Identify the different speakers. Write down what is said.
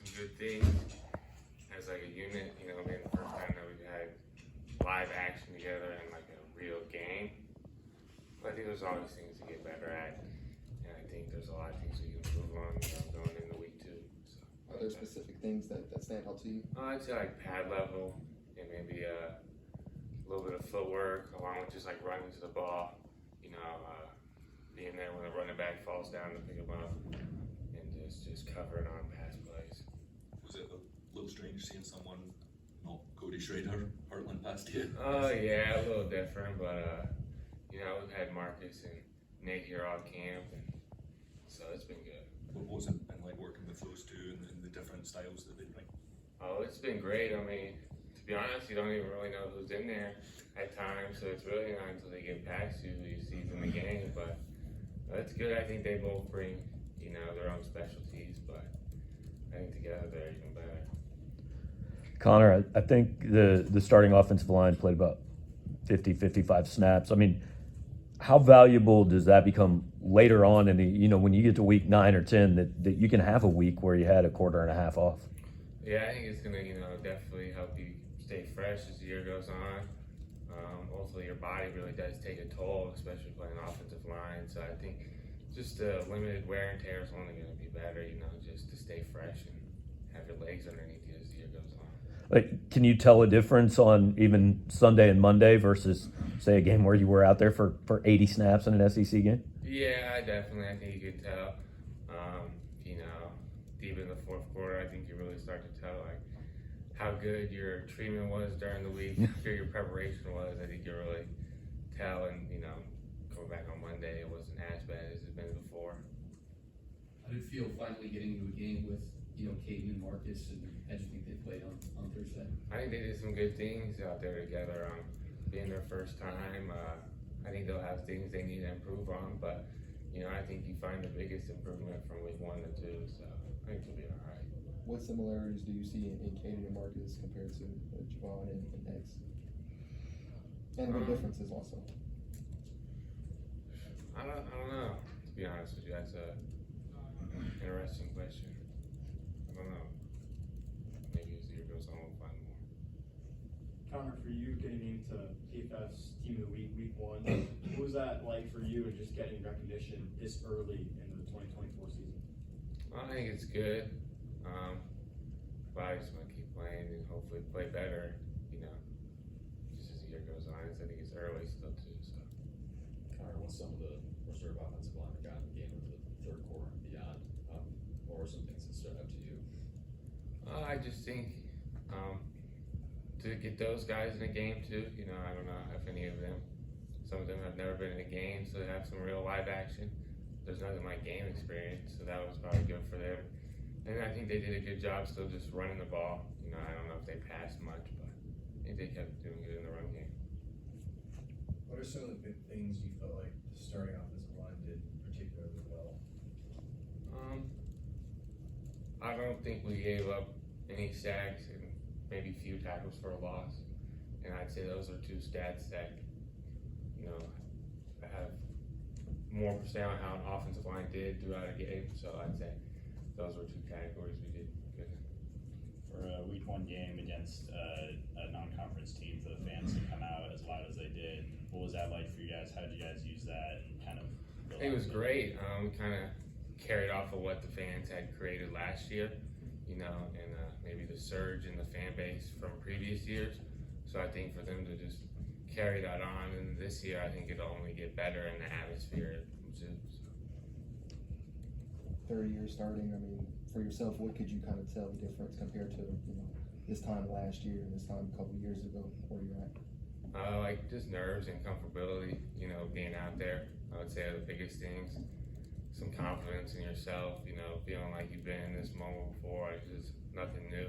Speaker 1: some good things as like a unit. You know, being the first time that we've had live action together in like a real game. But I think there's always things to get better at, and I think there's a lot of things we can improve on going into week 2. So,
Speaker 2: are there specific things that stand out to you?
Speaker 1: I'd say like pad level and maybe a little bit of footwork along with just like running to the ball. You know, being there when the running back falls down to pick him up, and just covering on pass plays.
Speaker 3: Was it a little strange seeing someone, not Cody Schrader, hurtling past you?
Speaker 1: Oh yeah, a little different, but you know, we've had Marcus and Nate here all camp, and so it's been good.
Speaker 3: What was it been like working with those two and the different styles that they bring?
Speaker 1: Oh, it's been great. I mean, to be honest, you don't even really know who's in there at times, so it's really not until they get past you who you see in the game. But it's good. I think they both bring, you know, their own specialties, but I think together they're even better.
Speaker 4: Connor, I think the starting offensive line played about 55 snaps. I mean, how valuable does that become later on in the, you know, when you get to week 9 or 10 that you can have a week where you had a quarter and a half off?
Speaker 1: Yeah, I think it's going to, you know, definitely help you stay fresh as the year goes on. Also, your body really does take a toll, especially playing offensive line. So I think just limited wear and tear is only going to be better, you know, just to stay fresh and have your legs underneath you as the year goes on.
Speaker 4: Like, can you tell a difference on even Sunday and Monday versus, say, a game where you were out there for 80 snaps in an SEC game?
Speaker 1: Yeah, definitely. I think you can tell. You know, deep in the fourth quarter, I think you really start to tell, like, how good your treatment was during the week, how good your preparation was. I think you really tell, and, you know, coming back on Monday, it wasn't as bad as it's been before.
Speaker 5: How did it feel finally getting into a game with, you know, Caden and Marcus, and how do you think they played on Thursday?
Speaker 1: I think they did some good things out there together. Being their first time, I think they'll have things they need to improve on, but, you know, I think you find the biggest improvement from week 1 to 2, so I think they'll be all right.
Speaker 2: What similarities do you see in Caden and Marcus compared to Javon and X? And what differences also?
Speaker 1: I don't know, to be honest with you. That's a interesting question. I don't know. Maybe as the year goes on, we'll find more.
Speaker 6: Connor, for you getting into PFF's Team of the Week 1, what was that like for you and just getting recognition this early in the 2024 season?
Speaker 1: Well, I think it's good. But I just want to keep playing and hopefully play better, you know, just as the year goes on. I think it's early still too, so.
Speaker 7: Connor, once some of the reserve offensive linemen got in the game into the third quarter and beyond, what were some things that stood out to you?
Speaker 1: I just think to get those guys in a game too, you know, I don't know if any of them, some of them have never been in a game, so they have some real live action. There's nothing like game experience, so that was probably good for them. And I think they did a good job still just running the ball. You know, I don't know if they passed much, but I think they kept doing good in the run game.
Speaker 8: What are some of the big things you felt like the starting offensive line did particularly well?
Speaker 1: I don't think we gave up any sacks and maybe few tackles for a loss. And I'd say those are 2 stats that, you know, have more percent on how an offensive line did throughout a game. So I'd say those were 2 categories we did good in.
Speaker 9: For a week 1 game against a non-conference team, for the fans to come out as loud as they did, what was that like for you guys? How did you guys use that and kind of?
Speaker 1: It was great. We kind of carried off of what the fans had created last year, you know, and maybe the surge in the fan base from previous years. So I think for them to just carry that on, and this year I think it'll only get better in the atmosphere at Mizzou. So.
Speaker 2: Third year starting, I mean, for yourself, what could you kind of tell the difference compared to, you know, this time last year and this time a couple years ago, where you're at?
Speaker 1: Like just nerves and comfortability, you know, being out there, I would say are the biggest things. Some confidence in yourself, you know, feeling like you've been in this moment before. It's just nothing new.